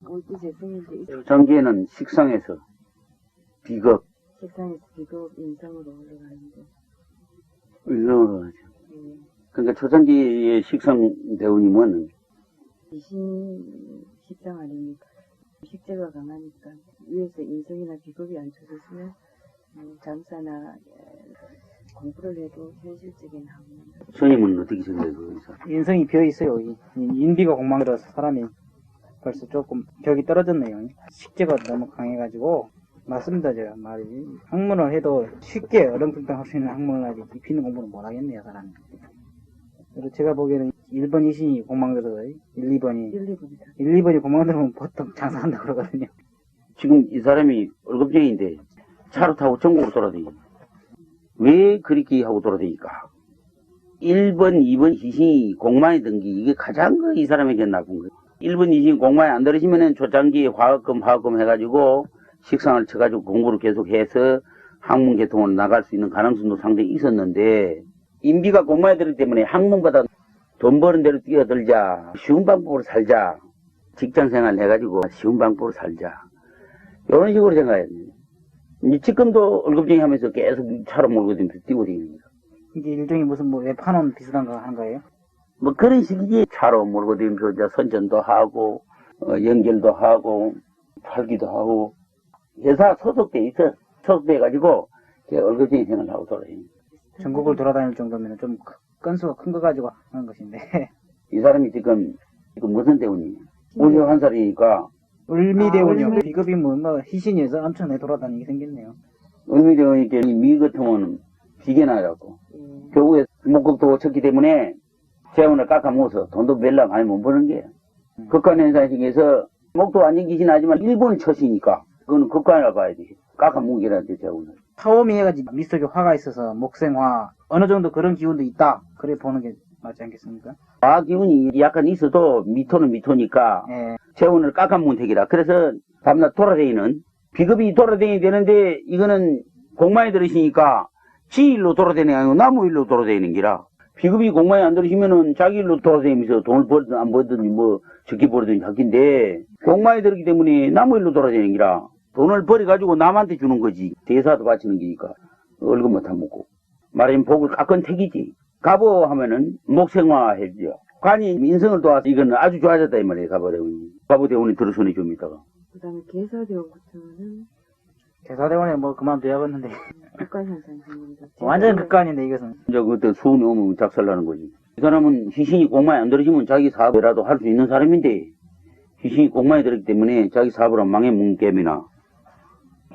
올지 재성인데 장기에는 식상에서 비겁, 식상에서 비급 인성으로 올라가는데 인성으로 하죠. 예. 그러니까 초창기의 식상 대운이면 귀신 식상 아닙니까? 식재가 강하니까 위에서 인성이나 비급이 안 쳐졌으면 장사나 공부를 해도 현실적인 학문. 스님은 어떻게 생각해요? 거기서? 인성이 비어있어요. 인비가 공망들어서 사람이 벌써 조금 격이 떨어졌네요. 식재가 너무 강해가지고 맞습니다. 제가 말이 학문을 해도 쉽게 어렁뚱땅 할 수 있는 학문을 하지 깊이는 공부는 못하겠네요. 사람이. 그리고 제가 보기에는 1번 이신이 공망들어서 1, 2번이 1, 2번이 공망들으면 보통 장사한다 그러거든요. 지금 이 사람이 월급쟁이인데 차를 타고 전국으로 돌아다니고 왜 그렇게 하고 돌아다니까? 1번, 2번 희신이 공만이 든게 이게 가장 이 사람에게 나쁜 거예요. 1번, 2신 공만이 안 들으시면은 초창기에 화학금 해가지고 식상을 쳐가지고 공부를 계속해서 학문 계통으로 나갈 수 있는 가능성도 상당히 있었는데 인비가 공만이 들기 때문에 학문보다 돈 버는 대로 뛰어들자, 쉬운 방법으로 살자, 직장생활 해가지고 쉬운 방법으로 살자 이런 식으로 생각해야 돼요. 지금도 월급쟁이 하면서 계속 차로 몰고 다니면서 뛰고 다닙니다. 이게 일종의 무슨 뭐 외판원 비슷한 거 하는 거예요? 뭐 그런 식이지. 차로 몰고 다니면서 이제 선전도 하고 연결도 하고 팔기도 하고 회사 소속돼 있어. 소속돼가지고 월급쟁이 생활을 하고 돌아다닙니다. 전국을 돌아다닐 정도면 좀 건수가 큰 거 가지고 하는 것인데 이 사람이 지금 무슨 대운이에요? 51살이니까 을미대운이요. 비급이 뭐 희신이어서 엄청 내 돌아다니게 생겼네요. 을미대운이니까 미 같은 경우는 비계 나갖고 결국에 목극도 쳤기 때문에 재원을 깎아먹어서 돈도 별로 많이 못 버는 게요. 극간현상 중에서 목도 완전 귀신하지만 일본을 쳤으니까 그거는 극간이라 봐야 돼. 깎아먹기라 돼 재원을. 타오미 해가지고 밑속에 화가 있어서 목생화 어느 정도 그런 기운도 있다. 그래 보는 게 맞지 않겠습니까? 화 기운이 약간 있어도 미토는 미토니까 예. 재원을 깎아먹는 택이라. 그래서 밤낮 돌아다니는 비급이 돌아다니게 되는데 이거는 공만이 들으시니까 지 일로 돌아다니는 게 아니고 나무 일로 돌아다니는 기라. 비급이 공만이 안 들으시면은 자기 일로 돌아다니면서 돈을 벌든 안 벌든 뭐 적게 벌든 할긴데 공만이 들기 때문에 나무 일로 돌아다니는 기라. 돈을 벌어가지고 남한테 주는 거지. 대사도 바치는 기니까 월급만 다 먹고. 말하자면 복을 깎은 택이지. 가보 하면은 목생화 해죠. 관이 인성을 도와서 이거는 아주 좋아졌다 이 말이에요. 가보대운이. 가보대운이 들어서니 좀 있다가. 그 다음에 개사대원 같은 거는 대사대원에 뭐 그만둬야겠는데 극간현상 생깁니다. 완전 극간인데 이것은. 이제 그때 수운이 오면 작살나는 거지. 이 사람은 희신이 공만이 안 들으시면 자기 사업이라도 할 수 있는 사람인데 희신이 공만이 들었기 때문에 자기 사업을 하면 망해 뭉개미나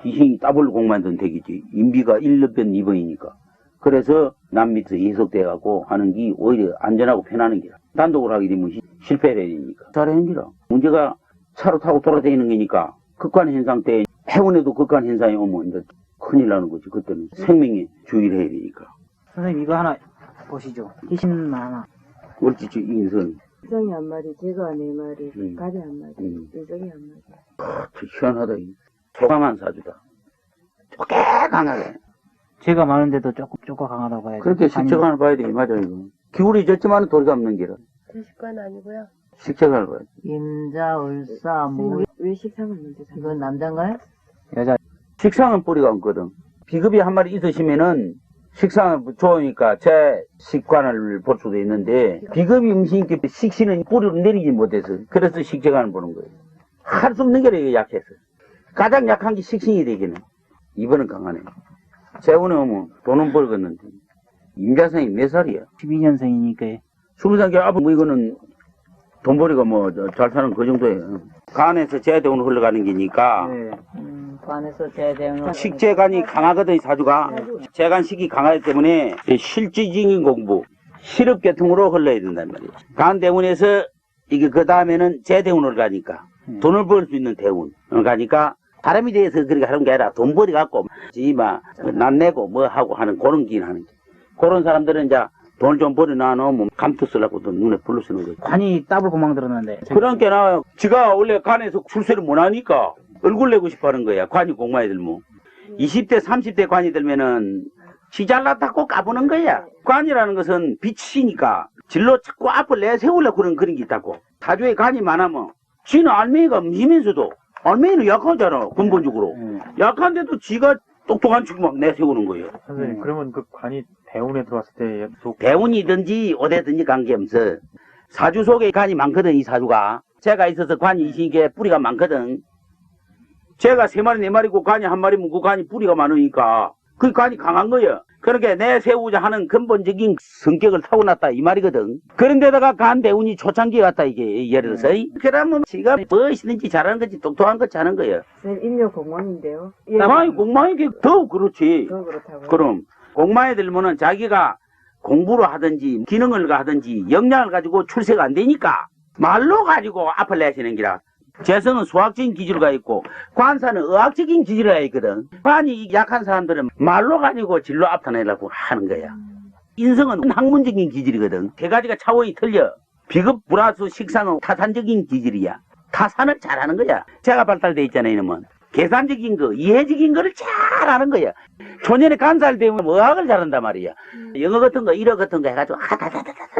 희신이 따블 공만이 든 덱이지. 인비가 1번, 2번이니까. 그래서 남 밑에서 예속돼갖고 하는 게 오히려 안전하고 편안한 기라. 단독으로 하게 되면 실패를 해야 되니까. 잘하는 기라. 문제가 차로 타고 돌아다니는 거니까 극한 현상 때 해운에도 극한 현상이 오면 이제 큰일 나는 거지. 그때는 생명에 주의를 해야 되니까. 선생님 이거 하나 보시죠. 희신만 하나. 옳지, 인선. 인성이 한 마리, 제가 네 마리, 음. 가리 한 마리, 인성이 한 마리. 희한하다. 조강한 사주다. 쪼개강하게. 제가 많은데도 조금 강하다고 봐야죠. 그렇게 식재관을 봐야 돼. 맞아요. 이거. 기울이 졌지만 도리가 없는 기라. 대식관 아니고요. 식재관을 봐야 돼. 임자, 울사, 무. 왜 식상을 먼저 잡아요? 이건 남자인가요? 여자. 식상은 뿌리가 없거든. 비급이 한 마리 있으시면은 식상은 좋으니까 제 식관을 볼 수도 있는데 비급이 음식이니까 식신은 뿌리를 내리지 못해서 그래서 식재관을 보는 거예요. 할 수 없는 게 약해서. 가장 약한 게 식신이 되기는. 이번은 강하네. 재원에 오면 돈은 벌겠는데 임자생이 몇 살이야? 12년생이니까 20살 앞은 뭐 이거는 돈벌이가 뭐 잘 사는 그 정도예요. 간에서 재대운을 흘러가는 게니까 네. 관에서 제대로. 식재간이 강하거든 사주가. 재간식이 강하기 때문에 실질적인 공부 실업계통으로 흘러야 된단 말이에요. 간 대운에서 이게 그 다음에는 재대운을 가니까 돈을 벌 수 있는 대운을 가니까 사람이 대해서 그렇게 하는 게 아니라 돈벌이 갖고 지마 낫내고 뭐 하고 하는 그런 길 하는 게 그런 사람들은 이제 돈을 좀 벌어 놔놓으면 감투 쓰려고 또 눈에 불러 쓰는 거지. 관이 더블 구멍 들었는데 그러니까 나 지가 원래 간에서 출세를 못 하니까 얼굴 내고 싶어 하는 거야. 관이 공마에 들면 20대 30대 관이 들면은 지 잘났다고 까부는 거야. 관이라는 것은 빛이니까 진로 자꾸 앞을 내세우려고 그런 게 있다고. 사주에 간이 많으면 지는 알맹이가 힘면서도 알맹이는 약하잖아 근본적으로. 약한데도 지가 똑똑한 척 막 내세우는 거예요. 선생님, 그러면 그 관이 대운에 들어왔을 때 대운이든지 어디든지 관계없어. 사주 속에 관이 많거든 이 사주가. 제가 있어서 관이 20개 뿌리가 많거든. 제가 3마리 4마리고 관이 1마리면 그 관이 뿌리가 많으니까 그 관이 강한 거예요. 그렇게 내세우자 하는 근본적인 성격을 타고났다 이 말이거든. 그런데다가 간 대운이 초창기에 갔다 이게 예를 들어서 그러면 지가 무엇이든지 잘하는 거지 똑똑한 거지 하는 거예요. 쌤 인묘 공무원인데요. 다만 공마에게 더욱 그렇지. 더 그렇다고요. 그럼 공마에 들면은 자기가 공부를 하든지 기능을 하든지 역량을 가지고 출세가 안 되니까 말로 가지고 앞을 내시는 기라. 재성은 수학적인 기질가 있고 관사는 의학적인 기질가 있거든. 관이 약한 사람들은 말로 가지고 진로 앞타내려고 하는 거야. 인성은 학문적인 기질이거든. 세 가지가 차원이 틀려. 비급 불화수 식상은 타산적인 기질이야. 타산을 잘하는 거야. 제가 발달돼 있잖아요 이놈은. 계산적인 거, 이해적인 거를 잘하는 거야. 초년에 간살 되면 의학을 잘한단 말이야. 영어 같은 거, 일어 같은 거 해가지고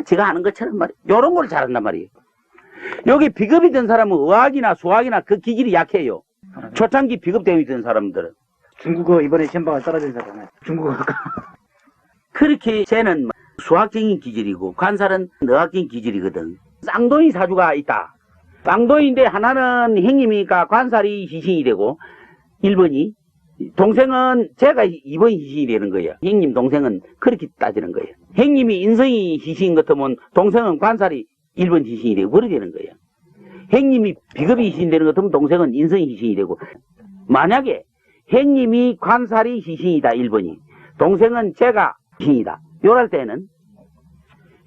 제가 하는 것처럼 말이야. 요런 걸 잘한단 말이야. 여기 비급이 된 사람은 의학이나 수학이나 그 기질이 약해요. 초창기 비급대운이 된 사람들은. 중국어 이번에 시험방을 떨어진 사람은 중국어가 그렇게 쟤는 수학적인 기질이고 관살은 의학적인 기질이거든. 쌍둥이 사주가 있다. 쌍둥이인데 하나는 형님이니까 관살이 희신이 되고 1번이 동생은 제가 2번 희신이 되는 거예요. 형님 동생은 그렇게 따지는 거예요. 형님이 인성이 희신인 것 같으면 동생은 관살이 1번 희신이 되고 그렇게 되는 거예요. 형님이 비급이 희신이 되는 것 같으면 동생은 인성이 희신이 되고 만약에 형님이 관살이 희신이다 1번이 동생은 제가 희신이다. 요럴 때는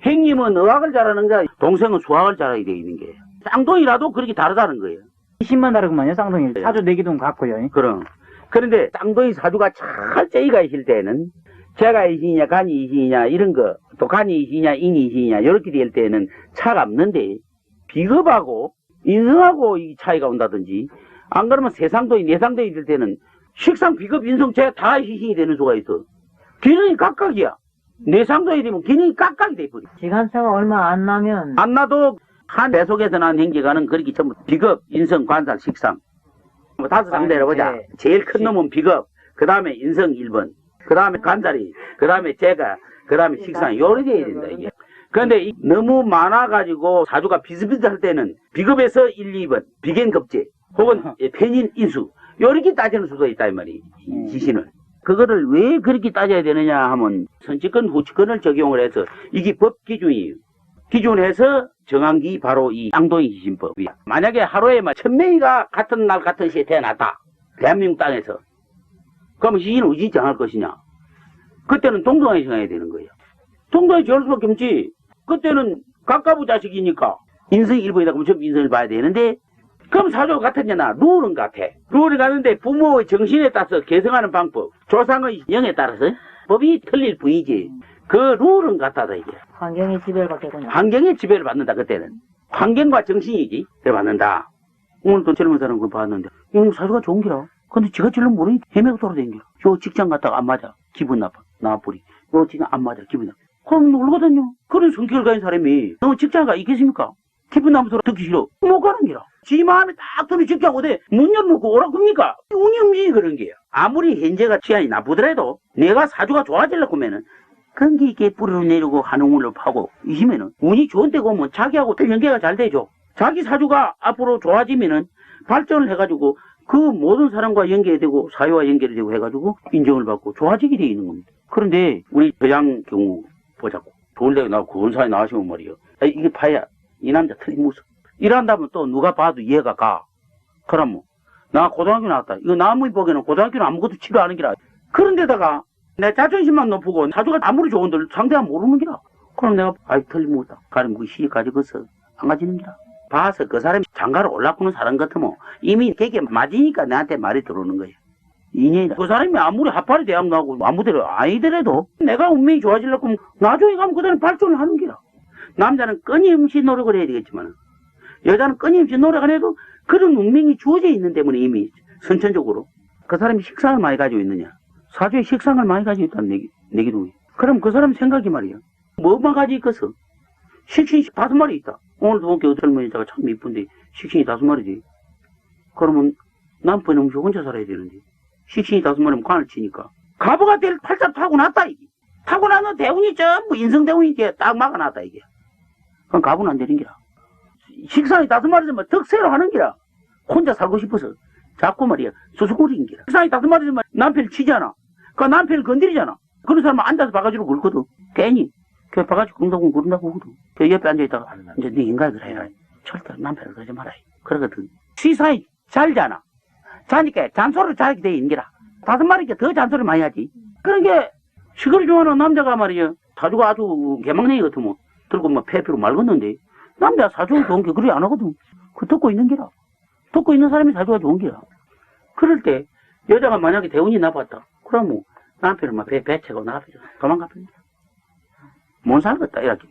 형님은 의학을 잘하는 거 동생은 수학을 잘하게 되어 있는 거예요. 쌍둥이라도 그렇게 다르다는 거예요. 10만 다르구만요 쌍둥이. 사주 내기동 같고요. 그럼. 그런데 쌍둥이 사주가 잘 째이가 있을 때는 제가 이신이냐 간이 이신이냐 이런 거 또 간이 이신이냐 인이 이신이냐 이렇게 될 때는 차가 없는데 비급하고 인성하고 이 차이가 온다든지 안 그러면 세상도이 내상도이 될 때는 식상 비급 인성 제가 다 희신이 되는 수가 있어. 기능이 각각이야. 내상도이 되면 기능이 각각이 돼버려. 시간차가 얼마 안 나면 안 나도 한 배속에서 난 행기가는 그렇게 전부 비급, 인성, 관살, 식상. 뭐 다섯 상대로 보자. 제일 큰 놈은 비급, 그 다음에 인성 1번, 그 다음에 관살이, 그 다음에 제가, 그 다음에 식상. 요리 돼야 된다, 이게. 그런데 너무 많아가지고 사주가 비슷비슷할 때는 비급에서 1, 2번, 비견급제, 혹은 편인 인수. 요렇게 따지는 수도 있다, 이 말이. 지신을. 그거를 왜 그렇게 따져야 되느냐 하면 선치권, 후치권을 적용을 해서 이게 법 기준이에요. 기준해서 정한 게 바로 이 쌍둥이 희신법이야. 만약에 하루에 1000명이가 같은 날 같은 시에 태어났다. 대한민국 땅에서. 그럼 희신을 어디 정할 것이냐? 그때는 동등하게 정해야 되는 거예요. 동등하게 정할 수밖에 없지. 그때는 각가부 자식이니까 인성이 1번이다 그러면 전부 인성을 봐야 되는데 그럼 사주가 같았냐? 룰은 같아. 룰이 같은데 부모의 정신에 따라서 개성하는 방법, 조상의 영에 따라서 법이 틀릴 뿐이지. 그 룰은 같다다 이게. 환경이 지배를 받겠군요. 환경의 지배를 받는다 그때는. 환경과 정신이지. 그래 받는다. 오늘도 젊은 사람 그걸 봤는데 이놈 사주가 좋은 기라. 근데 지가 질러 모르니 헤매고 돌아다니는 겨. 요 직장 갔다가 안 맞아. 기분 나빠. 나와버리. 요 직장 안 맞아. 기분 나빠. 그럼 놀거든요. 그런 성격을 가진 사람이 너 직장 가 있겠습니까? 기분 나쁜 소리 듣기 싫어. 못 가는 기라. 지 마음에 딱 드는 직장 어디 문 열어놓고 오라고 합니까? 운이 없니 그런 게야. 아무리 현재가 치안이 나쁘더라도 내가 사주가 좋아지려고 하면은 근기 있게 뿌리로 내리고 한우물로 파고 이시면은 운이 좋은 데가 오면 자기하고 연계가 잘 되죠. 자기 사주가 앞으로 좋아지면은 발전을 해가지고 그 모든 사람과 연계되고 사회와 연결되고 해가지고 인정을 받고 좋아지게 돼 있는 겁니다. 그런데 우리 교장 경우 보자고 좋은 데가 나고 고은사에 나와시면 말이요. 이게 봐야 이 남자 틀린 모습. 일한다면 또 누가 봐도 이해가 가. 그럼 뭐 나 고등학교 나왔다. 이거 남의 보기에는 고등학교는 아무것도 치료 안 하기라. 그런데다가 내 자존심만 높고 사주가 아무리 좋은들 상대가 모르는 기라. 그럼 내가 아이 틀림없다. 가령 그 시집 가지고서 안 가지는 기라. 봐서 그 사람이 장가를 올라오는 사람 같으면 이미 걔게 맞으니까 나한테 말이 들어오는 거야. 인연이다. 그 사람이 아무리 하파리 대학 나오고 아무데로 아니더라도 내가 운명이 좋아지려고 하면 나중에 가면 그 사람이 발전을 하는 기라. 남자는 끊임없이 노력을 해야 되겠지만 여자는 끊임없이 노력 안 해도 그런 운명이 주어져 있는 때문에 이미 선천적으로 그 사람이 식상을 많이 가지고 있느냐. 사주에 식상을 많이 가지고 있다는 내기동이. 그럼 그 사람 생각이 말이야. 뭐만 가지고 있겠어? 식신 5마리 있다. 오늘도 보니까 젊은 여자가 참 이쁜데 식신이 5마리지. 그러면 남편이 음식 혼자 살아야 되는데. 식신이 5마리면 관을 치니까. 가부가 될 팔자 타고났다, 이게. 타고나는 대운이 전부 인성대운이 딱 막아놨다, 이게. 그럼 가부는 안 되는 기라. 식상이 5마리지만 덕세로 하는 기라. 혼자 살고 싶어서. 자꾸 말이야. 수수고리인 기라. 식상이 5마리지만 남편을 치잖아. 그 남편을 건드리잖아. 그런 사람은 앉아서 바가지로 굴거든. 괜히. 그 바가지 굴다고 그런다고 하거든. 그 옆에 앉아있다가, 이제 네 인간을 해라. 절대 남편을 그러지 마라. 그러거든. 시사이 잘잖아. 자니까 잔소리를 잘하게 돼 있는 기라. 5마리니까 더 잔소리 많이 하지. 그런 게, 시골 좋아하는 남자가 말이야. 사주가 아주 개망냉이 같으면, 들고 막 폐피로 말겠는데, 남자 사주가 좋은 게 그리 안 하거든. 그 듣고 있는 기라. 듣고 있는 사람이 사주가 좋은 기라. 그럴 때, 여자가 만약에 대운이 나빴다. 그럼 뭐, 남편을 막 배채고 나가버려. 도망가버려. 못 살겠다, 이렇게.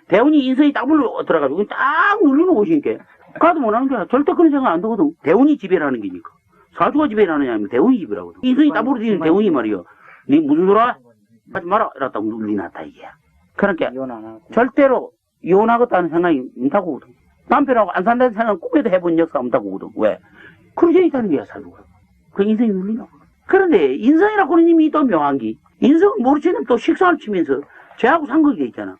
대운이 인성이 딱 물러 들어가지고, 딱 눌리는 곳이니까. 가도 못 하는 거야. 절대 그런 생각 안 들거든. 대운이 지배라는 게니까. 사주가 지배라느냐 하면 대운이 지배라거든. 인성이 딱 물어지는 대운이 말이야. 니 무슨 소리야? 하지 마라. 이랬다고 눌리났다, 이게. 그러니까, 절대로 이혼하겠다는 생각이 없다고 하거든. 남편하고 안 산다는 생각은 꿈에도 해본 역사 없다고 하거든. 왜? 그런 게 있다는 거야, 사주가. 그 인성이 눌리나. 그런데, 인성이라고 하는 님이 또 묘한 게, 인성은 모르지는 또 식상을 치면서, 쟤하고 상극이 있잖아.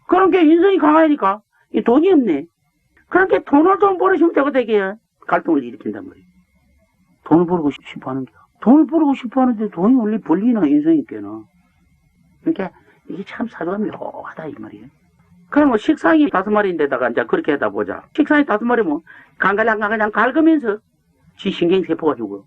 그런 게 인성이 강하니까, 이 돈이 없네. 그러니까 돈을 좀 벌으시면 되거든, 이게. 갈등을 일으킨단 말이야. 돈을 벌고 싶어 하는 거야. 돈을 벌고 싶어 하는데 돈이 원래 벌리나 인성이 있게나. 그러니까 이게 참 사주가 묘하다, 이 말이야. 그럼 뭐 식상이 5마리인데다가 이제 그렇게 하다 보자. 식상이 5마리면 강가냥 갈으면서 지 신경세포가 죽어.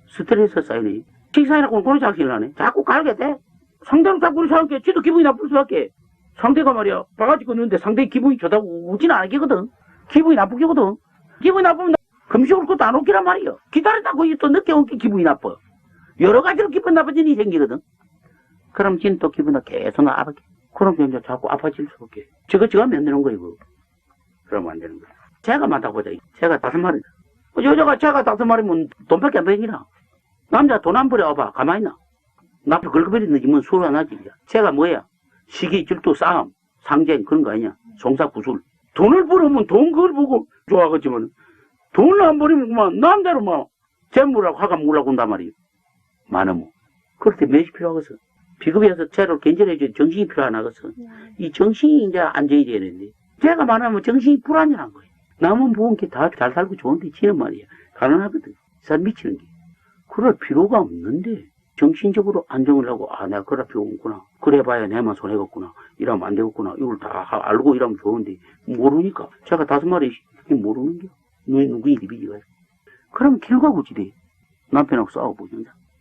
스트레스 쌓이네. 식상이라고 그런 작실을 하네. 자꾸 갈게 돼. 상대로 자꾸 우리 사람께 지도 기분이 나쁠 수밖에. 상대가 말이야, 바가지 걷는데 상대 기분이 좋다고 우지는 않겠거든. 기분이 나쁘거든. 기분이 나쁘면 금시 올 것도 안 오기란 말이야. 기다리다고 또 늦게 온게 기분이 나빠. 여러 가지로 기분 나빠진 일이 생기거든. 그럼 지는 또 기분 나 계속 나빠게. 그럼 이제 자꾸 아파질 수밖에. 저거 만드는 거야, 이거. 그러면 안 되는 거야. 제가 많다보자. 제가 5마리. 여자가 제가 5마리면 돈밖에 안 벌기나. 남자 돈 안 벌여봐. 가만히 있나. 남편 긁어버리는 지면 술 안 하지. 제가 뭐야? 시기, 질투, 싸움, 상쟁, 그런 거 아니야. 송사구술. 돈을 벌으면 돈 그걸 보고 좋아하겠지만, 돈을 안 벌이면 그만, 남대로 막, 재물하고 화가 물라고 한단 말이야. 많으면. 그럴 때 몇이 필요하겠어. 비급여서 채로 견제해줄 정신이 필요하나겠어. 이 정신이 이제 안정해져야 되는데, 제가 많으면 정신이 불안정한 거야. 남은 부은 게 다 잘 살고 좋은데, 지는 말이야. 가능하거든. 살 미치는 게. 그럴 필요가 없는데, 정신적으로 안정을 하고, 아, 내가 그럴 필요 없구나. 그래봐야 내만 손해겠구나. 이러면 안 되겠구나. 이걸 다 알고 이러면 좋은데, 모르니까. 제가 5마리 모르는 게. 누구이 리비지가. 그럼 결과구지 돼. 남편하고 싸워보자.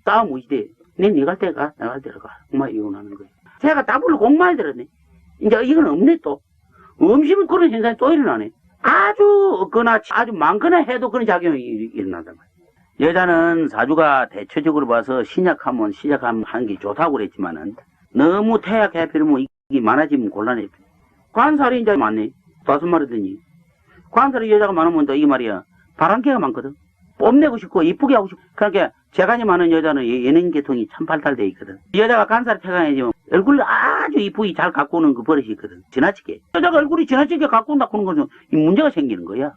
싸우면 이제, 네 갈 때 가, 내가 갈 때 가. 엄마 이혼하는 거야. 제가 따블로 공만이 들었네. 이제 이건 없네 또. 음식은 그런 현상이 또 일어나네. 아주 없거나 아주 많거나 해도 그런 작용이 일어난단 말이야. 여자는 사주가 대체적으로 봐서 시작하면 하는 게 좋다고 그랬지만은 너무 태약해버리면 이게 많아지면 곤란해. 관살이 이제 많네. 5마리더니. 관살이 여자가 많으면 또 이게 말이야. 바람개가 많거든. 뽐내고 싶고 이쁘게 하고 싶고. 그러니까 재간이 많은 여자는 예능계통이 참 발달되어 있거든. 여자가 간살이 태강해지면 얼굴을 아주 이쁘게 잘 갖고 오는 그 버릇이 있거든. 지나치게. 여자가 얼굴이 지나치게 갖고 온다 그런 거는 이 문제가 생기는 거야.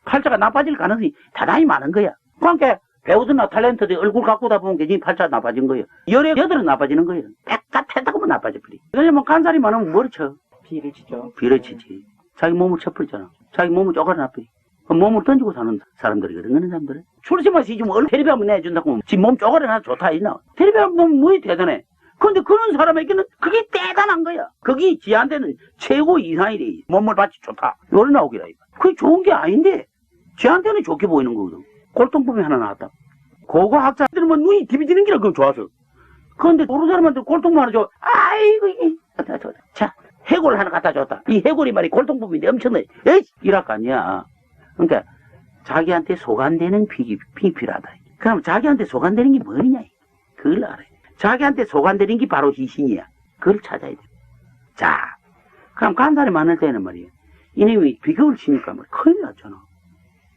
팔자가 나빠질 가능성이 대단히 많은 거야. 그러니까 배우들이나 탤런트들이 얼굴 갖고 오다 보면 괜히 팔자가 나빠진 거예요. 열의 여들은 나빠지는 거예요. 백같했다고 하면 나빠져버려. 왜냐면 간살이 많으면 뭘 쳐? 비를 치죠. 비를 치지. 자기 몸을 쳐버리잖아. 자기 몸을 쪼가려놔버려. 몸을 던지고 사는 사람들이거든, 그런 사람들은. 출시만 시지면 얼른 텔레비 한번 내준다고 하면 지 몸 쪼가려놔 좋다, 이나. 텔레비 한번 뭐이 대단해. 근데 그런 사람에게는 그게 대단한 거야. 그게 지한테는 최고 이상이 돼. 몸을 받치 좋다. 요리 나오기라, 이거. 그게 좋은 게 아닌데, 지한테는 좋게 보이는 거거든. 골동품이 하나 나왔다. 고고 학자들은 뭐 눈이 디비지는 기라, 그건 좋아서. 그런데 모르는 사람한테 골동품 하나 줘. 아이고, 이게. 자, 해골 하나 갖다 줬다. 이 해골이 말이 골동품인데 엄청나게. 에이! 이랄 거 아니야. 그러니까, 자기한테 소관되는 픽이 필요하다. 그럼 자기한테 소관되는 게 뭐냐? 그걸 알아야 돼. 자기한테 소관되는 게 바로 희신이야. 그걸 찾아야 돼. 자, 그럼 간살이 많을 때는 말이야. 이놈이 비교를 치니까 말이야. 큰일 났잖아.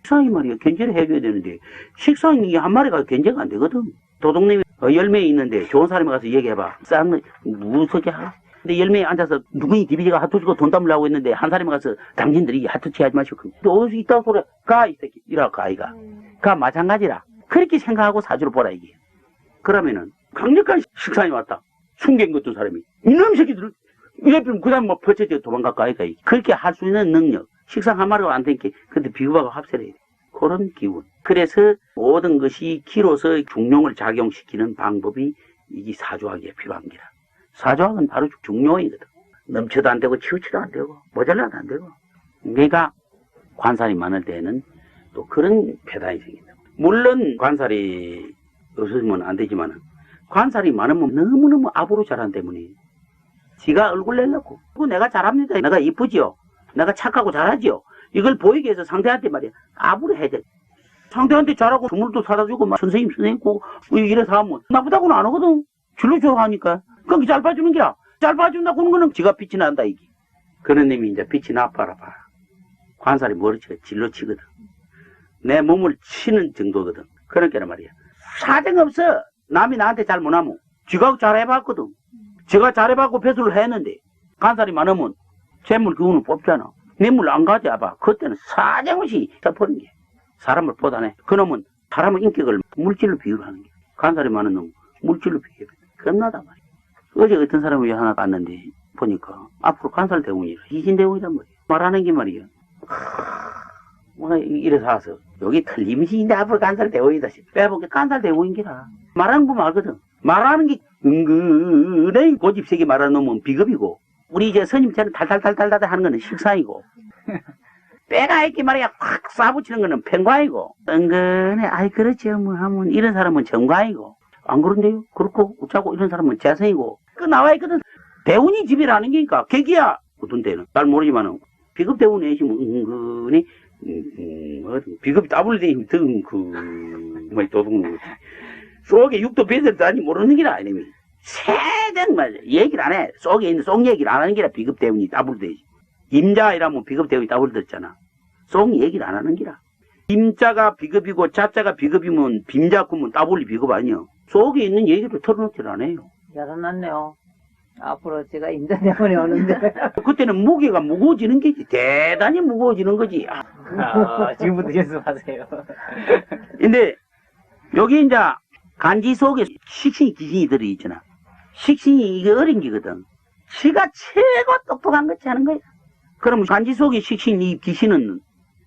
식상이 말이야. 견제를 해줘야 되는데, 식상이 한 마리가 견제가 안 되거든. 도둑님이 10명이 있는데, 좋은 사람이 가서 얘기해봐. 쌍, 무섭게 하라. 근데 10명이 앉아서 누구니 디비지가 하투치고 돈 담으려고 했는데 한 사람이 가서 당신들이 하투치 하지 마시고 어디서 있다고 소리 가 이 새끼 이라고 아이가 가 마찬가지라 그렇게 생각하고 사주를 보라 이게. 그러면은 강력한 식상이 왔다. 숨긴 것도 사람이 이놈 새끼들 이래면 그 다음 뭐 퍼쳐져 도망갈까 아이가 이게. 그렇게 할 수 있는 능력 식상 한 마리가 안 되니까 근데 비구하고 합세를 해야 돼. 그런 기운. 그래서 모든 것이 기로서 중용을 작용시키는 방법이 이게 사주학에 필요한 기라. 사주학은 바로 중용이거든. 넘쳐도 안 되고 치우치도 안 되고 모자라도 안 되고. 그러니까 관살이 많을 때는 또 그런 패단이 생긴다. 물론 관살이 없으면 안 되지만 관살이 많으면 너무너무 압으로 자란 때문에 지가 얼굴 내려고 내가 잘합니다. 내가 이쁘지요. 내가 착하고 잘하지요. 이걸 보이게 해서 상대한테 말이야 압으로 해야 돼. 상대한테 잘하고 선물도 사다 주고 막 선생님 꼭 이래서 하면 나쁘다고는 안 하거든. 줄로 좋아하니까. 그럼 잘 봐주는 게야. 잘 봐준다고 하는 거는 지가 빛이 난다 이게. 그런 놈이 이제 빛이 나빠라 봐. 관살이 뭐를 쳐? 질로 치거든. 내 몸을 치는 정도거든. 그러니까 말이야. 사정없어. 남이 나한테 잘 못하면 지가 잘해봤거든. 지가 잘해봤고 배수를 했는데 관살이 많으면 재물 그거는 뽑잖아. 매물 안 가져와봐. 그때는 사정없이 덮어는 게. 사람을 보다네. 그놈은 사람의 인격을 물질로 비유를 하는 게. 관살이 많은 놈 물질로 비유해. 겁나다 말이야. 어제 어떤 사람이 하나 봤는데 보니까 앞으로 관살 대운이라 희신 대운이란 말이야. 말하는 게 말이야. 이래서 와서 여기 틀림이신데 앞으로 관살 대운이다. 빼보게 관살 대운인기라. 말하는 거 말거든. 말하는 게 은근히 고집세게 말하는 놈은 비겁이고 우리 이제 스님처럼 탈탈탈탈탈 하는 거는 식상이고 빼가 있게 말이야 확 쏴붙이는 거는 평과이고 은근히 아이 그렇지 뭐 하면 이런 사람은 정과이고 안 그런데요? 그렇고 어쩌고 이런 사람은 재성이고 그 나와 있거든. 대운이 집이라는 게니까 계기야 어떤 때는 잘 모르지만은 비급 대운에 있으면 은근히 비급이 따블리되 힘든 뭐 도둑는 거지. 속에 육도 배들 다니 모르는 게라 이놈이 세상 말 얘기를 안 해. 속에 있는 속 얘기를 안 하는 게라 비급 대운이 따블리되지. 임자 이라면 비급 대운이 따블리됐잖아. 속 얘기를 안 하는 게라. 임자가 비급이고 자자가 비급이면 빈자 꾸면 따블리 비급 아니야. 속에 있는 얘기를 털어놓지를 않아요. 야단났네요. 앞으로 제가 임자대원이 오는데. 그때는 무게가 무거워지는 게지. 대단히 무거워지는 거지. 지금부터 연습하세요. 근데 여기 이제 간지 속에 식신이 귀신이 들어있잖아. 식신이 이게 어린 게거든. 지가 최고 똑똑한 것이 하는 거야. 그러면 간지 속에 식신 이 귀신은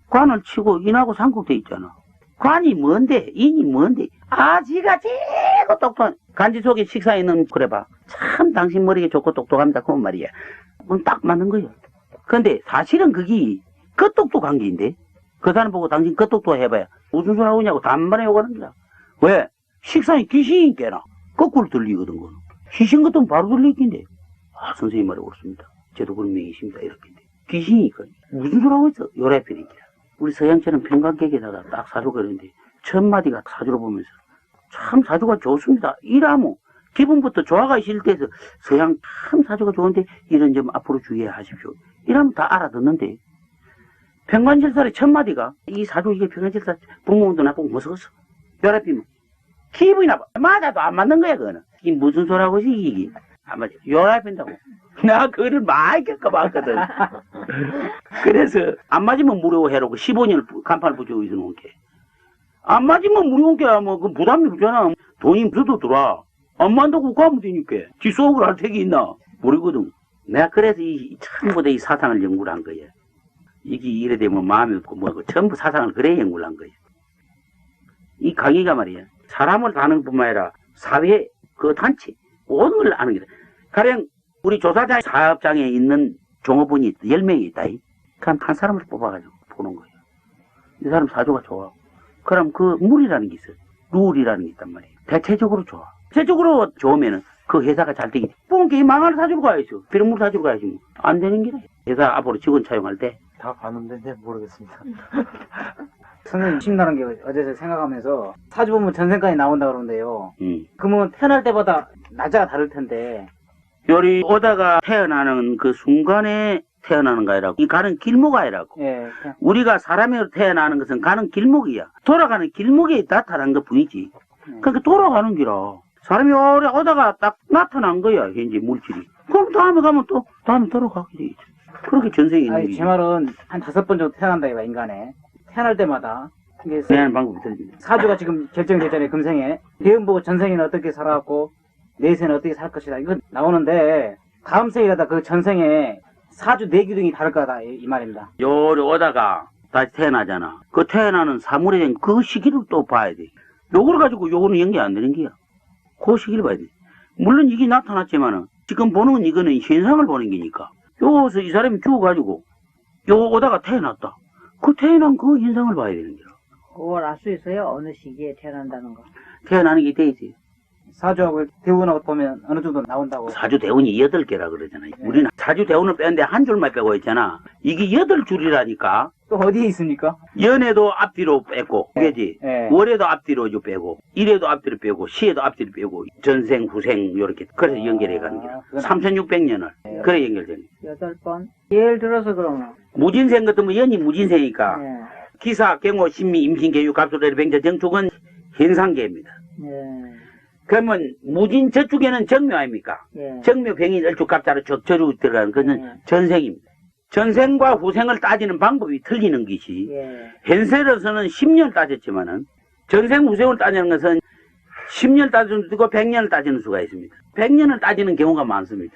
관을 치고 인하고 상국돼 있잖아. 관이 뭔데? 인이 뭔데? 지가 최고 똑똑한 간지 속에 식사에 있는 그래봐. 참 당신 머리가 좋고 똑똑합니다. 그건 말이야. 그건 딱 맞는 거야. 근데 사실은 그게 그 똑똑한 게인데 그 사람 보고 당신 그 똑똑 해봐야 무슨 소리 하고 있냐고 단번에 욕하는 거야. 왜? 식상이 귀신이 깨나 거꾸로 들리거든. 그건. 귀신 같으면 바로 들리긴데 선생님 말이 옳습니다. 저도 그런 명이십니다. 이렇게인데 귀신이니까 무슨 소리 하고 있어? 요래편이기라. 우리 서양처럼 평강객에다가 딱 사주가 있는데 첫 마디가 사주로 보면서 참 사주가 좋습니다. 이라면 기분부터 좋아가 있을 때서 서양 참 사주가 좋은데 이런 점 앞으로 주의해 하십시오. 이러면 다 알아듣는데 평관절살의 첫 마디가 이 사주 이게 평관절살 부모님도 나쁘고 못 썩었어. 요래피면 기분이 나빠. 맞아도 안 맞는 거야 그거는. 이게 무슨 소리하고 이게 안 맞아. 요래핀다고. 나 그거를 많이 겪어봤거든. 그래서 안 맞으면 무료해라고 15년을 간판을 붙이고 있어놓은 게. 안 맞으면 무료한 게 뭐 그 부담이 없잖아. 돈이 저도 들어와. 안 맞다고 가면 되니까. 지 수업을 할 택이 있나? 모르거든. 내가 그래서 처음부터 이 사상을 연구를 한 거야. 이게 이래 되면 마음이 없고 뭐고 전부 사상을 그래 연구를 한 거야. 이 강의가 말이야. 사람을 다는 뿐만 아니라 사회 그 단체 모든 걸 아는 거다. 가령 우리 조사장 사업장에 있는 종업원이 10명이 있다. 그럼 한 사람을 뽑아가지고 보는 거예요. 이 사람 사주가 좋아. 그럼 그 물이라는 게 있어. 룰이라는 게 있단 말이에요. 대체적으로 좋아. 대체적으로 좋으면은 그 회사가 잘 되기. 뽕게 망할 사주로 가야죠. 비료물 사주로 가야지 뭐. 안 되는 길이야. 회사 앞으로 직원 차용할 때. 다 봤는데 네, 모르겠습니다. 선생님 신나는 게 어제 생각하면서 사주 보면 전생까지 나온다 그러는데요. 그러면 태어날 때마다 날짜가 다를 텐데 요리 오다가 태어나는 그 순간에 태어나는 거 아니라고. 이 가는 길목 아니라고. 예, 우리가 사람으로 태어나는 것은 가는 길목이야. 돌아가는 길목에 나타난 것 뿐이지. 그러니까 돌아가는 기라. 사람이 오래 오다가 딱 나타난 거야. 현재 물질이. 그럼 다음에 가면 또, 다음에 돌아가게 돼 있지. 그렇게 전생이 있는 아니, 거지. 제 말은 한 5번 정도 태어난다, 이거, 인간에. 태어날 때마다. 이게 태어나는 방법이 틀립니다. 사주가 지금 결정되잖아요, 금생에. 대운 보고 전생에는 어떻게 살아왔고, 내생에는 어떻게 살 것이다. 이건 나오는데, 다음 생이라다 그 전생에 사주 내기둥이 다를 거다, 이 말입니다. 요리 오다가 다시 태어나잖아. 그 태어나는 사물에 대한 그 시기를 또 봐야 돼. 요걸 가지고 요거는 연계 안 되는 게야. 그 시기를 봐야 돼. 물론 이게 나타났지만은, 지금 보는 이거는 현상을 보는 게니까. 요서 이 사람이 죽어가지고, 요 오다가 태어났다. 그 태어난 그 현상을 봐야 되는 거야. 그걸 알 수 있어요? 어느 시기에 태어난다는 거. 태어나는 게 돼 있지. 사주하고 대운하고 보면 어느 정도 나온다고. 사주 대운이 8개라 그러잖아. 우리는 사주 대운을 뺐는데 한 줄만 빼고 있잖아. 이게 8줄이라니까. 또 어디에 있습니까? 연애도 앞뒤로 빼고, 그지? 예. 월에도 앞뒤로 빼고, 일에도 앞뒤로 빼고, 시에도 앞뒤로 빼고, 전생, 후생, 요렇게. 그래서 연결해 가는 거야. 그건 3600년을. 예. 그래 연결되는 거야. 8번. 예를 들어서 그러면. 무진생 같으면 연이 무진생이니까, 예. 기사, 경호, 신미, 임신, 개유, 갑소대리, 병자, 정축은 현상계입니다. 예. 그러면 무진 저축에는 정묘 아닙니까? 예. 정묘, 병인, 얼축, 갑자로 저축 들어가는 그는 예. 전생입니다. 전생과 후생을 따지는 방법이 틀리는 것이 예. 현세로서는 10년 따졌지만은 전생 후생을 따지는 것은 10년 따지는 수도 있고 100년을 따지는 수가 있습니다. 100년을 따지는 경우가 많습니다.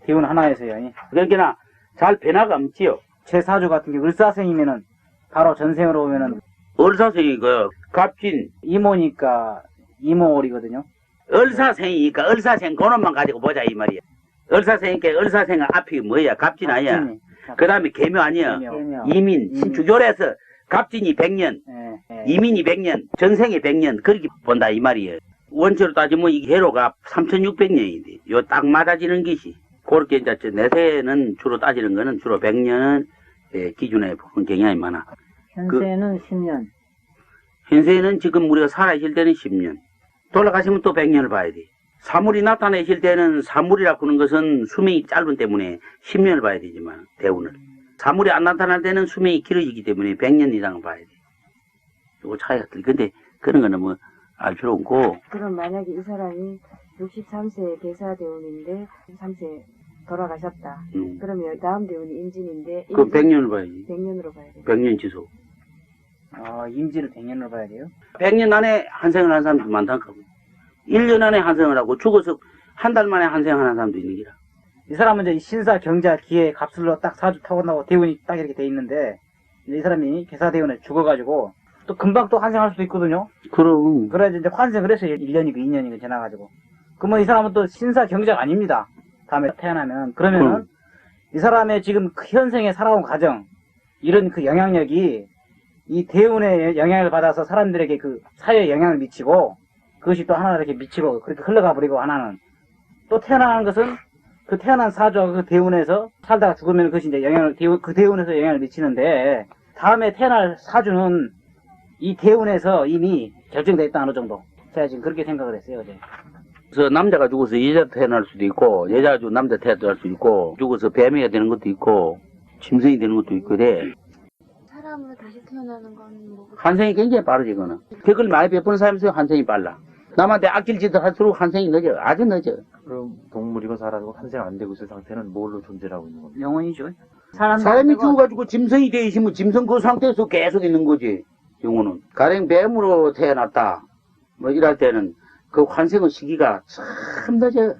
대운 하나에서요. 그러니까 잘 변화가 없지요. 제 사주 같은 경우 을사생이면은 바로 전생으로 오면은 을사생이고요. 갑진, 이모니까 이모월이거든요. 을사생이니까 을사생 그놈만 가지고 보자 이 말이야. 을사생이니까 을사생은 앞이 뭐야? 갑진 아니야. 그 다음에 계묘 아니야. 개묘. 이민, 신주교래에서 갑진이 100년, 예, 예. 이민이 100년, 전생이 100년 그렇게 본다 이 말이에요. 원초로 따지면 이 해로가 3600년인데 요 딱 맞아지는 것이 그렇게 이제 내세는 주로 따지는 거는 주로 100년 기준에 보는 경향이 많아. 현세는 10년. 현세는 지금 우리가 살아있을 때는 10년, 돌아가시면 또 100년을 봐야 돼. 사물이 나타내실 때는 사물이라고 하는 것은 수명이 짧은 때문에 10년을 봐야 되지만 대운을. 사물이 안 나타날 때는 수명이 길어지기 때문에 100년 이상을 봐야 돼. 요거 차이가 틀려. 근데 그런 거는 뭐 알 필요 없고. 그럼 만약에 이 사람이 63세 계사 대운인데 3세 돌아가셨다. 그러면 다음 대운이 임진인데 그럼 100년을 봐야지. 100년으로 봐야 돼. 100년 지속. 임진을 100년으로 봐야 돼요? 100년 안에 한생을 하는 사람도 많다고. 1년 안에 한생을 하고 죽어서 한 달 만에 한생하는 사람도 있는 기라. 이 사람은 이제 신사, 경자, 기해, 갑술로 딱 사주 타고나고 대운이 딱 이렇게 돼 있는데 이 사람이 계사대운에 죽어가지고 또 금방 또 환생할 수도 있거든요. 그럼. 그래야지 이제 환생을 해서 1년이고 2년이고 지나가지고. 그러면 이 사람은 또 신사, 경자가 아닙니다. 다음에 태어나면. 그러면은 이 사람의 지금 그 현생에 살아온 과정, 이런 그 영향력이 이 대운의 영향을 받아서 사람들에게 그 사회에 영향을 미치고 그것이 또 하나 이렇게 미치고 그렇게 흘러가 버리고 하나는 또 태어나는 것은 그 태어난 사주와 그 대운에서 살다가 죽으면 그것이 이제 그 대운에서 영향을 미치는데 다음에 태어날 사주는 이 대운에서 이미 결정되어 있다 어느 정도. 제가 지금 그렇게 생각을 했어요, 어제. 그래서 남자가 죽어서 여자 태어날 수도 있고, 여자가 죽어 남자 태어날 수도 있고, 죽어서 뱀이가 되는 것도 있고, 짐승이 되는 것도 있고, 그래. 사람으로 다시 태어나는 건 뭐? 한생이 굉장히 빠르지, 그거는. 벽을 많이 베푸는 사람에서 한생이 빨라. 남한테 아낄 짓을 할수록 한생이 늦어. 아주 늦어. 그럼 동물이고 사람이고 환생 안 되고 있을 상태는 뭘로 존재하고 있는 겁니까? 영혼이죠. 사람이 죽어가지고 짐승이 되어 있으면 짐승 그 상태에서 계속 있는 거지, 영혼은. 가령 뱀으로 태어났다. 뭐 이럴 때는 그 환생의 시기가 참 늦어.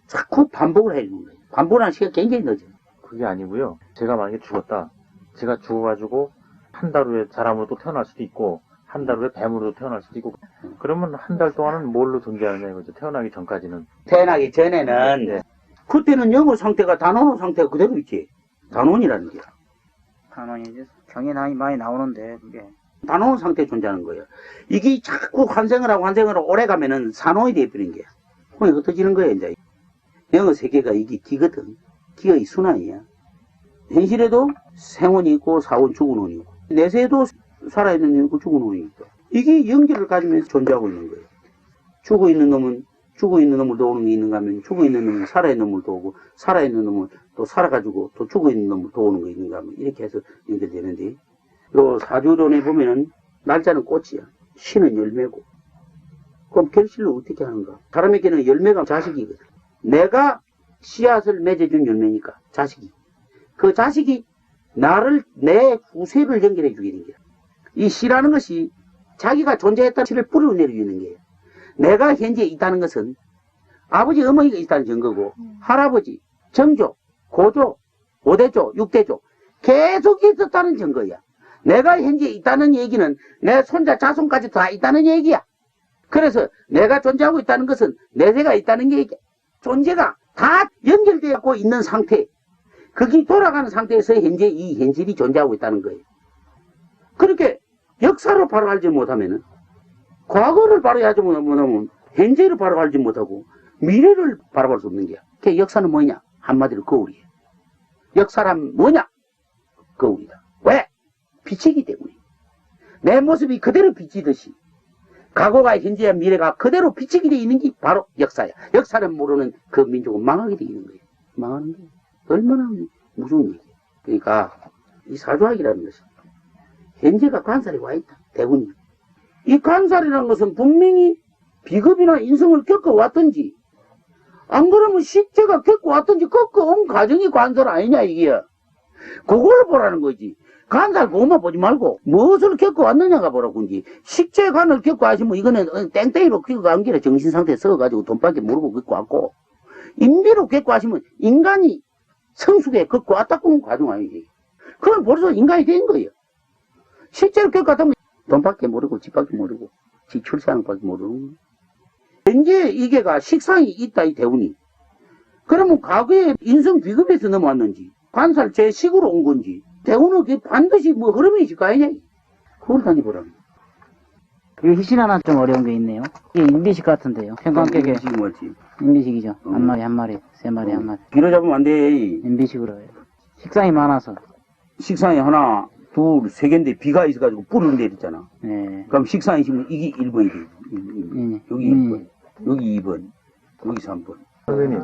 자꾸 반복을 해주는 거예요. 반복하는 시기가 굉장히 늦어. 그게 아니고요. 제가 만약에 죽었다. 제가 죽어가지고 한 달 후에 사람으로 또 태어날 수도 있고 한 달 후에 뱀으로 태어날 수도 있고 그러면 한 달 동안은 뭘로 존재하느냐 이거죠. 태어나기 전까지는. 태어나기 전에는 네. 그때는 영혼 상태가 단원의 상태가 그대로 있지. 단원이라는 게. 단원이지. 경에 많이 나오는데 그게. 단원 상태에 존재하는 거예요. 이게 자꾸 환생을 하고 오래 가면은 산원이 되어버린 거야. 그럼 흩어지는 거야, 이제. 영어 세계가 이게 기거든. 기의 순환이야. 현실에도 생원이 있고 사원, 죽은 혼이 있고 내세에도 살아있는 놈이 있고 죽은 혼이 있고 이게 연결을 가지면서 존재하고 있는 거예요. 죽어있는 놈을 도우는 게 있는가 하면 죽어있는 놈은 살아있는 놈을 도우고 살아있는 놈은 또 살아가지고 또 죽어있는 놈을 도우는 거 있는가 하면 이렇게 해서 연결되는데 요 사주론에 보면은 날짜는 꽃이야. 신은 열매고 그럼 결실을 어떻게 하는가? 사람에게는 열매가 자식이거든. 내가 씨앗을 맺어준 열매니까 자식이. 그 자식이 나를 내 후세를 연결해 주게 된 거야. 이 씨라는 것이 자기가 존재했다는 씨를 뿌리로 내려주는 거예요. 내가 현재 있다는 것은 아버지 어머니가 있다는 증거고 할아버지, 정조, 고조, 5대조, 6대조 계속 있었다는 증거야. 내가 현재 있다는 얘기는 내 손자 자손까지 다 있다는 얘기야. 그래서 내가 존재하고 있다는 것은 내세가 있다는 얘기야. 존재가 다 연결되어 있는 상태, 그게 돌아가는 상태에서 현재 이 현실이 존재하고 있다는 거예요. 그렇게 역사를 바로 알지 못하면은, 과거를 바로 알지 못하면 현재를 바로 알지 못하고 미래를 바라볼 수 없는 거야. 그 역사는 뭐냐? 한마디로 거울이에요. 역사란 뭐냐? 거울이다. 왜? 빛이기 때문에. 내 모습이 그대로 비치듯이 과거가 현재와 미래가 그대로 비치게 되어 있는 게 바로 역사야. 역사를 모르는 그 민족은 망하게 되어 있는 거예요. 망하는 게 얼마나 무서운 얘기야. 그러니까 이 사조학이라는 것이 현재가 관살에 와 있다. 대군이. 이 관살이라는 것은 분명히 비겁이나 인성을 겪어왔든지 안 그러면 식재가 겪어왔든지 겪어온 과정이 관살 아니냐 이게. 그걸 보라는 거지. 관살 그것만 보지 말고 무엇을 겪어왔느냐가 보라고 이제. 식재관을 겪어하시면 이거는 땡땡이로 겪어간 게 정신상태에 썩어가지고 돈밖에 모르고 겪어왔고, 인비로 겪어하시면 인간이 성숙에 겪어왔다는 과정 아니지. 그건 벌써 인간이 된 거예요. 실제로 겪어왔다면 돈밖에 모르고 집밖에 모르고 지 출생밖에 모르고. 현재 이게가 식상이 있다 이 대운이. 그러면 과거에 인성 비급에서 넘어왔는지 관살 제 식으로 온 건지 대운은 반드시 뭐 흐름이 있을 거 아니냐. 그걸 다니보라. 이 희신 하나 좀 어려운 게 있네요. 이게 인비식 같은데요. 평관격에 인비식이 뭐지? 인비식이죠. 한 마리 한 마리, 세 마리 한 마리. 길어 잡으면 안 돼. 인비식으로 해요. 식상이 많아서. 식상이 하나, 둘, 세 개인데 비가 있어가지고 뿌리를 내렸잖아. 네. 그럼 식상이 있으면 이게 1번이 돼. 여기 1번, 여기 2번, 여기 3번. 선생님,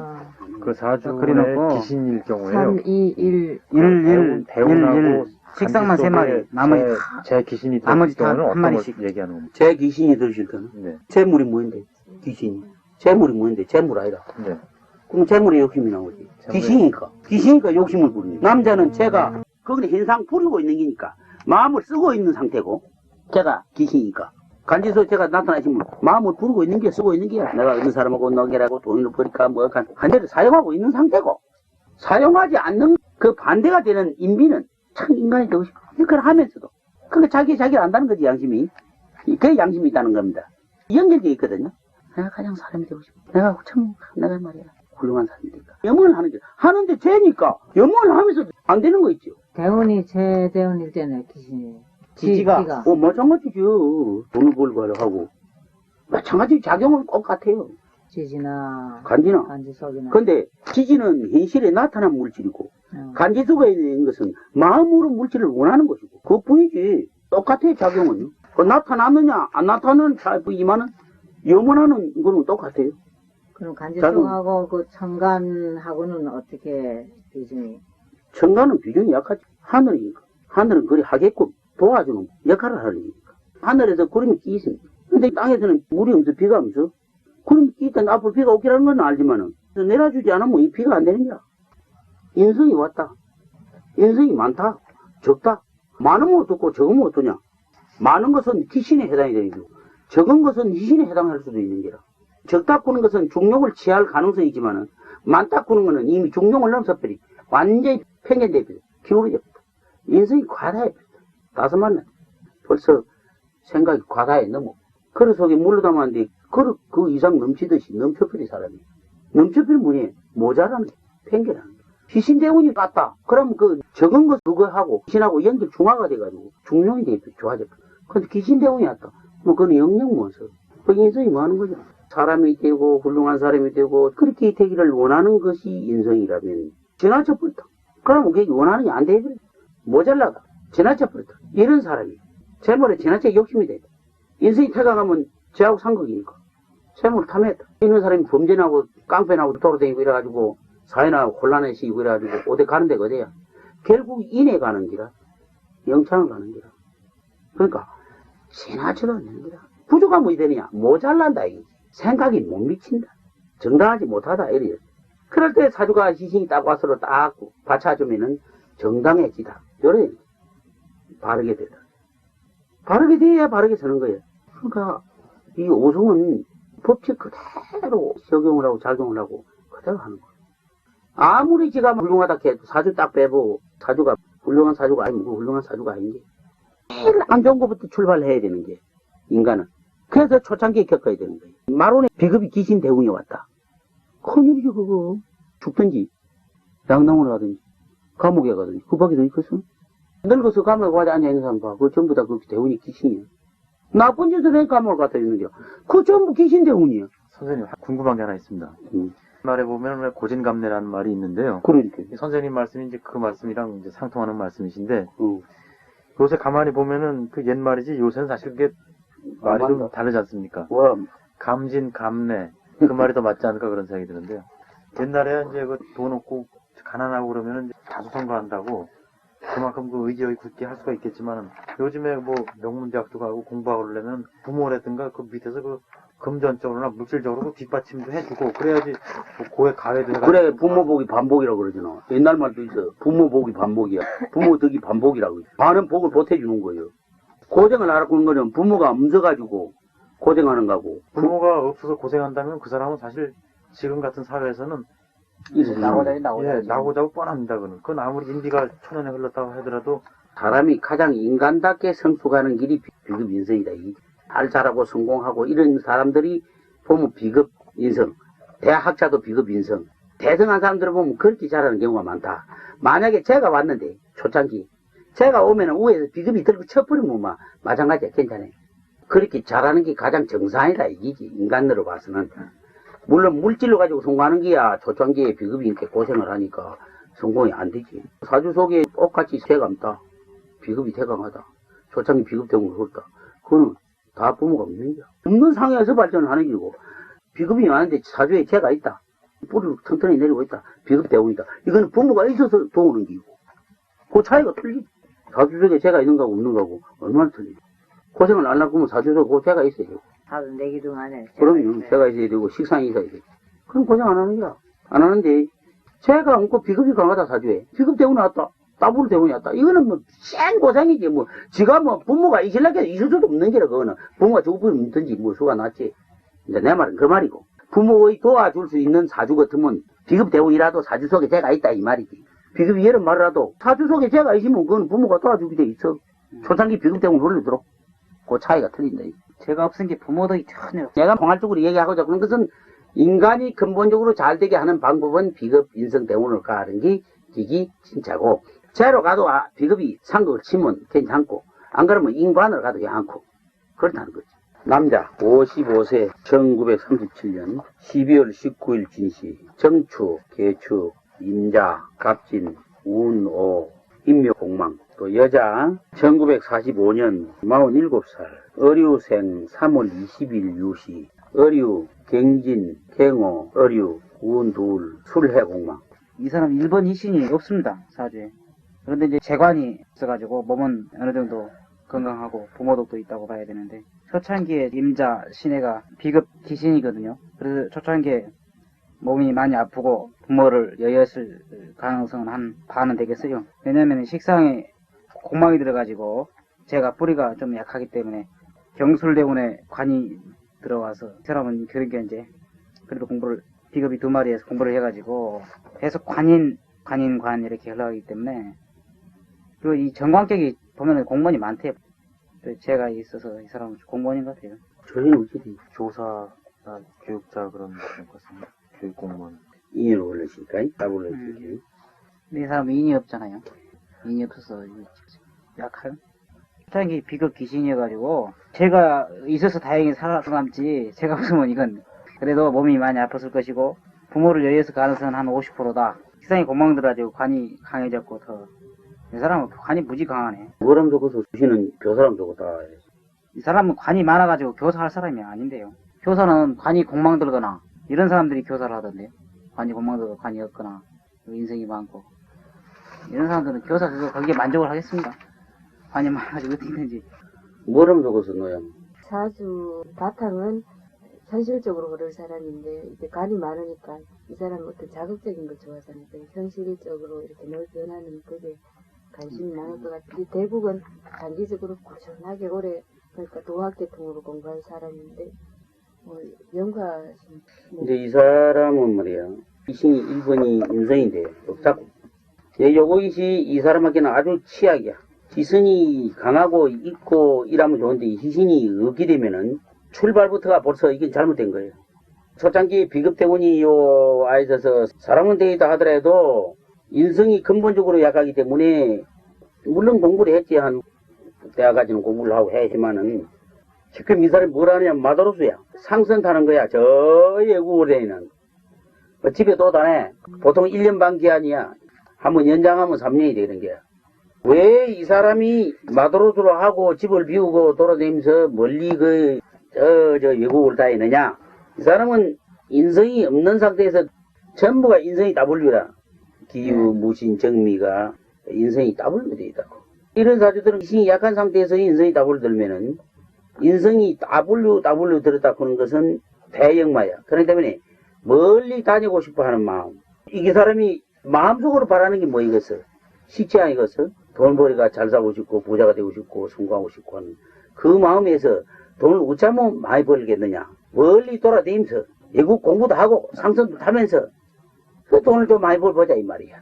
그 사주에 그래놓고 귀신일 경우에요. 3, 2, 1. 1, 대운하고 식상만 세 마리. 나머지 다. 제 귀신이 들을 나머지 다 경우는 한 어떤 마리씩. 걸 얘기하는 겁니까? 제 귀신이 들으실 때는 네. 재물이 뭐인데? 귀신이. 재물이 뭐인데? 재물 아니다. 네. 그럼 재물에 욕심이 나오지. 귀신이니까. 귀신이니까 욕심을 부리니. 남자는 제가 거기에 현상 부리고 있는 게니까 마음을 쓰고 있는 상태고, 제가 귀신이니까. 간지서 제가 나타나시면 마음을 부르고 있는 게 쓰고 있는 게야. 내가 어느 사람하고 너게라고 돈을 버릴까 뭐 한 대를 사용하고 있는 상태고, 사용하지 않는 그 반대가 되는 인비는 참 인간이 되고 싶어. 그걸 하면서도 그게 자기를 안다는 거지. 양심이. 그게 양심이 있다는 겁니다. 연결되어 있거든요. 내가 가장 사람이 되고 싶어. 내가 말이야 훌륭한 사람이 될까. 염원을 하는 게 하는데 죄니까 염원을 하면서 안 되는 거 있죠. 대운이 제대운일 때는 귀신이. 지지가. 마찬가지죠. 돈을 벌고 하고 마찬가지 작용은 똑같아요. 지지나 간지나. 간지석이나. 근데 지지는 현실에 나타난 물질이고, 간지 속에 있는 것은 마음으로 물질을 원하는 것이고, 그뿐이지. 똑같아요, 작용은. 그 나타났느냐 안 나타나는 차이지만은 염원하는 거는 똑같아요. 그럼 간지석하고 그 천간하고는 어떻게 비중이? 천간은 비중이 약하지. 하늘이니까. 하늘은 그리 하게끔 도와주는 역할을 하는 거니까. 하늘에서 구름이 끼 있습니다. 근데 땅에서는 물이 없어, 비가 없어. 구름이 끼 있다 앞으로 비가 오기라는 건 알지만은 내려주지 않으면 이 비가 안 되는 거야. 인성이 왔다. 인성이 많다. 적다. 많으면 어떻고 적으면 어떠냐. 많은 것은 귀신에 해당이 되고, 적은 것은 희신에 해당할 수도 있는 거라. 적다 꾸는 것은 중용을 취할 가능성이 있지만은, 많다 꾸는 것은 이미 중용을 넘어서버리 완전히 편견돼버려. 기울어져. 인성이 과다해. 다섯 만나. 벌써 생각이 과다해 넘어. 그릇 속에 물로 담았는데 그릇 그 이상 넘치듯이 넘쳐버리 사람이. 넘쳐버리 뭐니? 모자라는 게 편견하는 게. 희신대운이 같다. 그럼 그 적은 것 그거 하고 귀신하고 연결 중화가 돼가지고 중용이 돼 좋아져. 근데 귀신대운이 왔다. 뭐 그건 영영 모서. 그 인성이 뭐 하는 거죠? 사람이 되고 훌륭한 사람이 되고 그렇게 되기를 원하는 것이 인성이라면 지나쳐 버렸다. 그러면 그게 원하는 게 안 되버려. 모자라다. 지나쳐 버렸다. 이런 사람이 재물에 지나쳐 욕심이 되다. 인성이 퇴각하면 죄하고 상극이니까 재물을 탐했다. 이런 사람이 범죄나고 깡패나고 돌아다니고 이래가지고 사회나 혼란에 시고 이래가지고 어디 가는 데가 어디야? 결국 인에 가는 기라. 영창을 가는 기라. 그러니까 지나쳐도 안 되는 기라. 부족하면 뭐 되느냐? 모자란다 이게. 생각이 못 미친다. 정당하지 못하다 이래요. 그럴 때 사주가 시신이 딱 와서 딱 받쳐주면은 정당해지다. 요래 바르게 되다. 바르게 돼야 바르게 서는 거예요. 그러니까 이 오송은 법칙 그대로 적용을 하고 작용을 하고 그대로 하는 거예요. 아무리 지가 훌륭하다 해도 사주 딱 빼고 사주가 훌륭한 사주가 아니면 훌륭한 사주가 아닌 게 제일 안 좋은 것부터 출발해야 되는 게 인간은. 그래서 초창기에 겪어야 되는 거예요. 마론에 비급이 귀신 대운이 왔다. 큰일이죠 그거. 죽든지 양당으로 가든지 감옥에 가든지 그 밖에 더 있겠어? 늙어서 감옥에 가지 앉아있는 사람 봐. 그거 전부 다 그 대운이 귀신이야. 나쁜 짓을 해 감옥을 갖다 있는데 그거 전부 귀신 대운이야. 선생님 궁금한 게 하나 있습니다. 말에 보면 왜 고진감래라는 말이 있는데요. 그러니까. 선생님 말씀이 이제 그 말씀이랑 이제 상통하는 말씀이신데 요새 가만히 보면은 그 옛말이지 요새는 사실 그게 말이 좀 다르지 않습니까? 와. 감진, 감래 그 말이 더 맞지 않을까 그런 생각이 드는데요. 옛날에 이제 그 돈 없고 가난하고 그러면은 이제 자수성가한다고 그만큼 그 의지력이 굳게 할 수가 있겠지만은 요즘에 뭐 명문대학도 가고 공부하려면 부모라든가 그 밑에서 그 금전적으로나 물질적으로 그 뒷받침도 해주고 그래야지 뭐 고액 가해도 해가지고. 그래 부모 복이 반복이라고 그러잖아. 옛날 말도 있어. 부모 복이 반복이야. 부모 덕이 반복이라고. 반은 복을 보태주는 거예요. 고생을 알아보는 거는 부모가 없어가지고 고생하는 거고. 부모가 없어서 고생한다면 그 사람은 사실 지금 같은 사회에서는 나고자고 뻔합니다. 그건 아무리 인비가 천년에 흘렀다고 하더라도 사람이 가장 인간답게 성숙하는 길이 비급 인성이다. 잘 자라고 성공하고 이런 사람들이 보면 비급 인성, 대학학자도 비급 인성, 대성한 사람들을 보면 그렇게 자라는 경우가 많다. 만약에 제가 왔는데 초창기 제가 오면은 위에서 비급이 들고 쳐버리면 막 마찬가지야. 괜찮아요. 그렇게 자라는 게 가장 정상이다 이기지 인간으로 봐서는. 물론 물질로 가지고 성공하는 게야 초창기에 비급이 이렇게 고생을 하니까 성공이 안 되지. 사주 속에 똑같이 태감다. 비급이 태강하다. 초창기 비급 대운을 그렇다. 그거는 다 부모가 없는 거야. 없는 상황에서 발전을 하는 거고 비급이 많은데 사주에 재가 있다. 뿌리로 튼튼히 내리고 있다. 비급 대운이다. 이거는 부모가 있어서 도우는 기고. 그 차이가 틀리지. 사주 속에 재가 있는 거하고 없는 거하고 얼마나 틀리지. 고생을 안 하고 사주 속에 그 재가 있어야 되고. 다들 내 기둥 안에. 그럼요. 재가 있어야 되고 식상이 있어야 되고. 그럼 고생 안 하는 거야. 안 하는데 재가 없고 비급이 강하다 사주에. 비급 대운이 왔다. 따블 대운이 왔다. 이거는 뭐 쌩 고생이지. 뭐 지가 뭐 부모가 있으려고 있을 수도 없는 게라 그거는. 부모가 죽으면 있든지 뭐 수가 났지. 이제 내 말은 그 말이고. 부모의 도와줄 수 있는 사주 같으면 비급 대운이라도 사주 속에 재가 있다 이 말이지. 비급이 이런 말이라도 사주 속에 재가 있으면 그건 부모가 도와주게 돼 있어. 초창기 비급 대운 흘러들어. 그 차이가 틀린다. 제가 없은 게 부모덕이 전혀. 내가 공활적으로 얘기하고자 그런 것은 인간이 근본적으로 잘 되게 하는 방법은 비급 인성 대운을 가는 게 기기 진짜고 제로 가도 비급이 상극을 치면 괜찮고 안 그러면 인관을 가도 않고 그렇다는 거지. 남자 55세 1937년 12월 19일 진시 정축, 개축, 임자, 갑진, 운오, 인묘공망. 또 여자 1945년 47살 어류생 3월 20일 유시 어류, 갱진, 갱호, 어류, 운둘, 술해공망. 이 사람 1번 희신이 없습니다 사주에. 그런데 이제 재관이 있어가지고 몸은 어느 정도 건강하고 부모덕도 있다고 봐야 되는데 초창기에 임자 신해가 비급 기신이거든요. 그래서 초창기에 몸이 많이 아프고 부모를 여였을 가능성은 한 반은 되겠어요. 왜냐면 식상에 공망이 들어가지고 제가 뿌리가 좀 약하기 때문에 경술대운에 관이 들어와서 이 사람은 그런 게 이제 그래도 공부를 비급이 2마리에서 공부를 해가지고 계속 관 이렇게 흘러가기 때문에 그리고 이 정관격이 보면은 공무원이 많대요. 제가 있어서 이 사람은 공무원인 것 같아요. 저희는 어찌됐지? 조사나 교육자 그런 것 같습니다. 교육 공무원. 인연을 올렸으니까 답을 올렸으니까. 근데 이 사람은 인이 없잖아요. 인이 없어서 약한. 초창기 비급 귀신이어가지고 제가 있어서 다행히 살아남지 제가 없으면 이건 그래도 몸이 많이 아팠을 것이고 부모를 여의해서 가능성은 한 50%다. 식상이 공망 들어가지고 관이 강해졌고 더. 이 사람은 관이 무지 강하네. 뭐람 적어서 주시는 교사람 적었다. 이 사람은 관이 많아가지고 교사할 사람이 아닌데요. 교사는 관이 공망 들거나 이런 사람들이 교사를 하던데요. 관이 공망 들고 관이 없거나 인생이 많고 이런 사람들은 교사 거기에 만족을 하겠습니다. 관이 많아가지고 어떻게 되는지. 뭐람 적어서 넣어야 사주 바탕은 현실적으로 그럴 사람인데 이제 간이 많으니까 이 사람은 어떤 자극적인 걸 좋아하잖아요. 현실적으로 이렇게 늘 변하는 그게 관심이 많을 것 같은데 대부분 장기적으로 꾸준하게 오래 그러니까 도학계통으로 공부한 사람인데 뭐 연구하신 이제 이 사람은 말이야 이신이 1번이 인성인데 자꾸 요거이시 이 사람에게는 아주 치약이야. 지성이 강하고 있고 이러면 좋은데 희신이 없게 되면은 출발부터가 벌써 이게 잘못된 거예요. 초창기 비급대원이 요 아이에서 사람은 되있다 하더라도 인성이 근본적으로 약하기 때문에 물론 공부를 했지 한 대학까지는 공부를 하고 해야지만은 지금 이 사람이 뭘 하느냐 마도로스야. 상선 타는 거야. 저 예구에는 집에 또 다네. 보통 1년 반 기한이야. 한번 연장하면 3년이 되는 거야. 왜 이 사람이 마도로스로 하고 집을 비우고 돌아다니면서 멀리 외국을 다니느냐? 이 사람은 인성이 없는 상태에서 전부가 인성이 W라. 기유, 무신, 정미가 인성이 W로 되어 있다고. 이런 사주들은 인성이 약한 상태에서 인성이 W 들면은 인성이 W 들었다 하는 것은 대역마야. 그렇기 때문에 멀리 다니고 싶어 하는 마음. 이게 사람이 마음속으로 바라는 게 뭐 이것을? 쉽지 않이겠어? 돈벌이가 잘 살고 싶고 부자가 되고 싶고 성공하고 싶고 하는 그 마음에서 돈을 어쩌면 많이 벌겠느냐. 멀리 돌아다니면서 외국 공부도 하고 상선도 타면서 그 돈을 좀 많이 벌보자 이 말이야.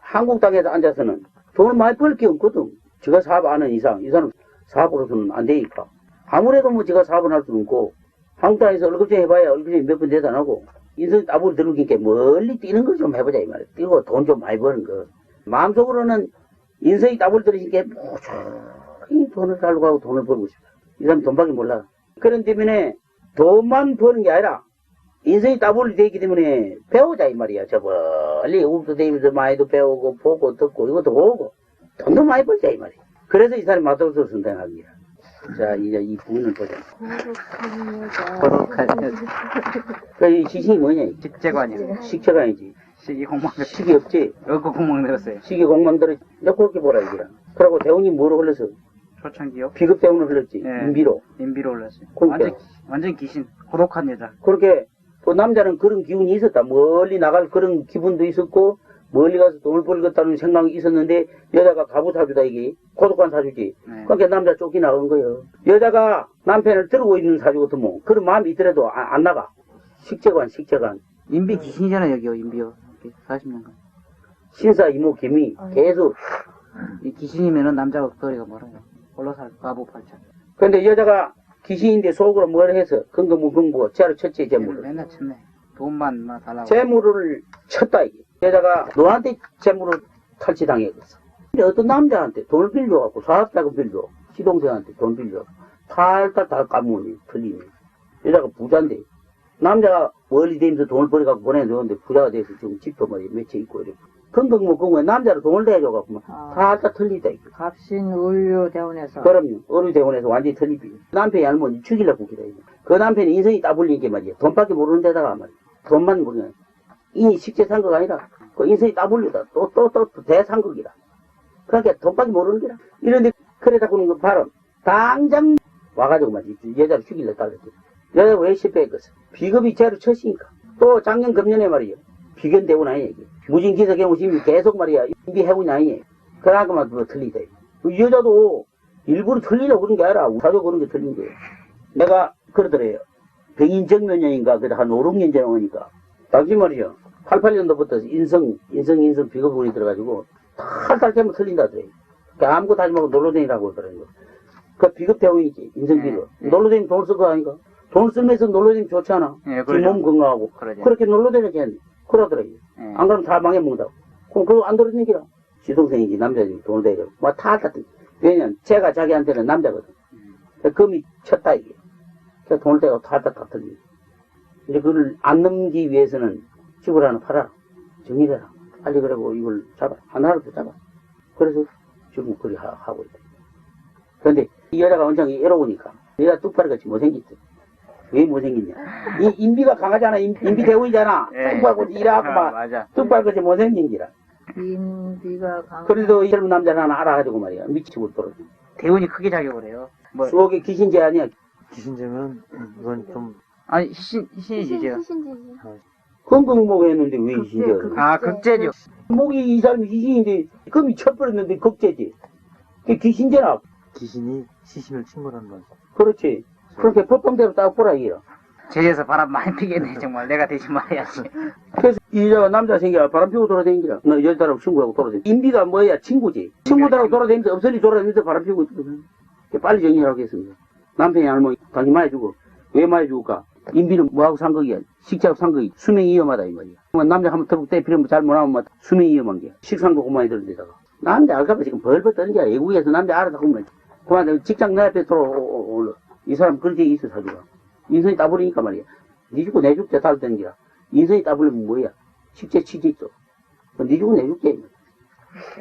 한국 땅에서 앉아서는 돈을 많이 벌 게 없거든. 제가 사업 안 하는 이상 이 사람 사업으로서는 안 되니까. 아무래도 뭐 제가 사업을 할 수는 없고 한국 땅에서 월급쟁이 해봐야 월급쟁이 몇 번 대단하고 인생 따블 들으니까 멀리 뛰는 걸 좀 해보자 이 말이야. 뛰고 돈 좀 많이 버는 거. 마음속으로는 인생이 따블 들으니까 이 돈을 살고 하고 돈을 벌고 싶다. 이 사람 돈밖에 몰라. 그런 때문에 돈만 버는 게 아니라 인생이 따블이 되기 때문에 배우자 이 말이야. 저 멀리 우도 다니면서 많이도 배우고 보고 듣고 이것도 보고 돈도 많이 벌자 이 말이야. 그래서 이 사람이 마도로스를 선택한 거야. 자 이제 이 부분을 보자. 거룩한 여자. 그 지식이 뭐냐? 식재관이요. 식재관이지. 식이 공망 식이 없지. 얼굴 공망 들었어요. 식이 공망들을 그렇게 보라 이거라. 그러고 대운이 뭐로 흘러서? 초창기요? 비급 대운을 흘렀지. 네. 인비로. 인비로 올랐어요. 그러니까. 완전 귀신. 고독한 여자. 그렇게 또 남자는 그런 기운이 있었다. 멀리 나갈 그런 기분도 있었고 멀리 가서 돈을 벌겠다는 생각이 있었는데 여자가 가부사주다 이게 고독한 사주지. 네. 그러니까 남자 쫓기 나간 거예요. 여자가 남편을 들고 있는 사주 같으면 그런 마음이 있더라도 안 나가. 식재관. 인비 귀신이잖아요, 여기요, 인비요. 40년간. 신사 이모 김이 계속. 이 귀신이면은 남자가 거리가 멀어요. 올라살 바보 팔자. 근데 여자가 귀신인데 속으로 뭘 해서 근거무 재를 쳤지 재물을. 맨날 쳤네. 돈만 막 달라고. 재물을 쳤다 이게. 여자가 너한테 재물을 탈취당했어. 근데 어떤 남자한테 돈을 빌려갖고 사업자금 빌려 시동생한테 돈 빌려 탈탈 까무니 틀리네. 여자가 부자인데 남자가 멀리 다니면서 돈을 벌어갖고 보내줬는데 부자가 돼서 지금 집도 말이야 며칠 있고 이래. 근거무 남자로 돈을 대줘갖고 탈탈 틀리다 이게. 갑신 을류 대원에서 그럼요. 어류 대원에서 완전히 틀리비. 남편이 할머니 죽이려고 기다 이거. 그 남편이 인생이 따블린 게 말이야. 돈밖에 모르는 데다가 말이야. 돈만 모르냐. 이 식재상극 아니라 그 인생이 따블리다. 또 대상극이다. 그러니까 돈밖에 모르는 게라. 이런데 그러다 보는 거 바로 당장 와가지고 말이지. 여자를 죽이려고 따졌지. 여자가 왜 실패했겠어? 비겁이 죄를 쳤으니까. 또 작년 금년에 말이야. 비견 대원 아니야 이게. 무진기사 경우심이 계속 말이야. 인비 해운이 아니에요. 그러니까만 그거 틀리다. 이 여자도 일부러 틀리려고 그런 게 아니라 우사조 그런 게 틀린 거예요. 내가 그러더래요. 백인정면년인가 그래 한 5, 6년 전에 오니까 당시 말이요. 88년도부터 인성 비겁운이 들어가지고 탈탈 때면 틀린다더래요. 그러니까 아무것도 하지 말고 놀러다니라고 그러더래요. 그 비급 대운이지 인성비로. 놀러다니면 돈을 쓸 거 아닌가? 돈을 쓰면서 놀러다니면 좋지 않아? 예, 지금 몸 건강하고. 그러죠. 그렇게 놀러다니게 했는데 그러더래요. 예. 안 그러면 다 망해먹는다고. 그럼 그거 안 들어주는 기라. 시동생이지 남자지 돈을 대고 막 탈탈. 왜냐면 제가 자기한테는 남자거든. 금이 쳤다 이게. 그래서 돈을 대고 탈탈 틀리고. 이제 그걸 안 넘기 위해서는 집을 하나 팔아라. 정리해라. 빨리 그러고 이걸 잡아. 하나라도 잡아. 그래서 지금 그리 하고 있다. 그런데 이 여자가 원장 외로우니까 여자 뚝바리같이 못생겼어. 왜 못생겼냐? 이 인비가 강하잖아. 인비 대원이잖아. 뚝바리같이 일하고 막 뚝바리같이 못생긴 기라. 인비가 그래도 이 젊은 남자를 하나 알아가지고 말이야. 미치고 떨어져. 대운이 크게 작용을 해요. 뭐 수옥이 귀신제 아니야. 귀신제면 이건 좀 아니, 희신이지, 제가. 희신지지. 건강목 했는데 왜 희신이야? 아, 극제죠. 목이 이 사람이 희신인데 금이 쳐버렸는데 극제지. 그게 귀신제나. 귀신이 시신을 친 거란 말. 그렇지. 그렇게 법방대로 딱 보라 이게라. 제에서 바람 많이 피겠네, 정말. 내가 대신 말해야지. 그래서 이 여자가 남자 생겨 바람 피고 돌아다니기라. 너 여자들하고 친구하고 돌아다니. 인비가 뭐야? 친구지. 친구들하고 돌아다니면서 없으니 돌아다니면서 바람 피고 있거든. 빨리 정리하라고 했습니다. 남편이 알면 당신 많이 주고. 왜 많이 줄까? 인비는 뭐하고 산 거기야? 식자하고 산 거기. 수명이 위험하다 이 말이야. 남자 한번 턱 떼피면 잘 못하면 수명이 위험한 게. 식상도 고만이 드는 데다가. 남자 알까봐 지금 벌벌 떠는 게 외국에서 남자 알아서 하면 그만 직장 내 앞에 들어올러. 이 사람 그렇게 있어 사주가. 인선이 따버리니까 말이야. 니 죽고 내 죽자 다르다는 기라. 인선이 따버리면 뭐야? 식재 치지 있어. 니 죽고 내 죽자.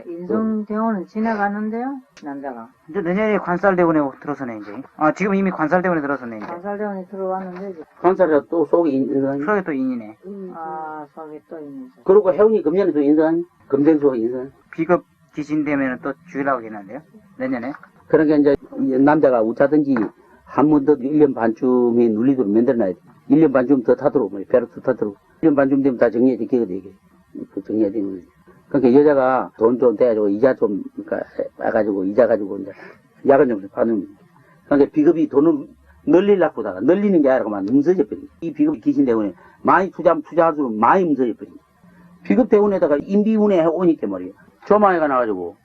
인성대원은 지나가는데요, 남자가. 이제 내년에 관살대원에 들어서네, 이제. 아, 지금 이미 관살대원에 들어서네, 이제. 관살대원이 들어왔는데, 이제. 관사라 또 속에 인선. 그러게 또 인이네. 아, 속에 또 있는 거. 그리고 혜원이 금년에도 인선. 금생수가 인선. 비급 귀신 되면 또 죽이려고 하겠는데요? 내년에. 그러니까 이제 남자가 어쩌든지 한 번 더 1년 반쯤에 눌리도록 만들어놔야 돼. 1년 반쯤 더 타도록, 배로 더 타도록. 1년 반쯤 되면 다 정리해야 돼, 이게. 그 정리해야 되는 거지. 그러니까 여자가 돈 좀 떼가지고, 이자 좀, 그러니까, 빼가지고, 이자 가지고, 이제, 야간 점수 받는. 그러니까 비급이 돈을 늘리려고다가, 늘리는 게 아니라 그만 음서져버린. 이 비급 귀신 대운에 많이 투자할수록 많이 음서져버린. 비급 대운에다가 인비운에 오니까 말이야. 조만회가 나가지고,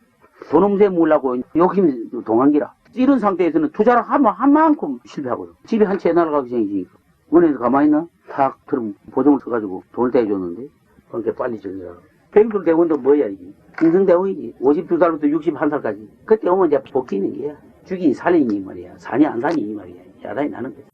돈 음세 몰라고 욕심이 동안기라. 이런 상태에서는 투자를 하면 한 만큼 실패하고요. 집에 한 채 날아가기 생기니까. 은행에서 가만히 있나? 탁, 그럼 보증을 써가지고 돈을 떼줬는데, 그렇게 빨리 정리하고. 백돌 대원도 뭐야, 이게. 인성대원이지. 52살부터 61살까지. 그때 오면 이제 복귀는 게야. 죽이니 살리니 말이야. 사니 안 사니 이 말이야. 야단이 나는 거지.